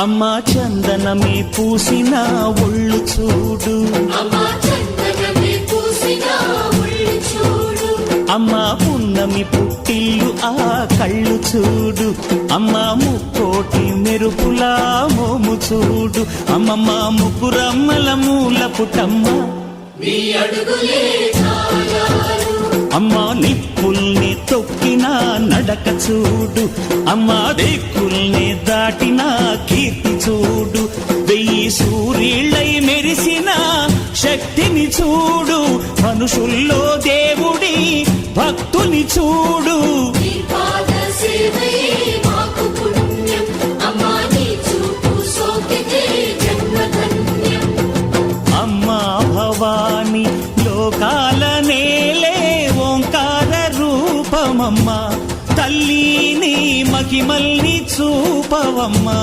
అమ్మా చందనమే పూసిన ఒళ్ళు చూడు, అమ్మా పున్నమి పుట్టిల్లు ఆ కళ్ళు చూడు, అమ్మా ముక్కోటి మెరుపులా మోము చూడు, అమ్మమ్మ ముగ్గురమ్మల మూల పుటమ్మ అమ్మా నిప్పుల్ని తొక్కిన నడక చూడు, అమ్మా దిక్కుల్ని దాటిన కీర్తి చూడు, 1000 సూర్యుళ్ళై మెరిసిన శక్తిని చూడు, మనుషుల్లో దేవుడి భక్తుని చూడు. అమ్మా భవాని లోకాల నేలే ఓంకార రూపమమ్మా, తల్లిని మహిమల్ని చూపవమ్మా.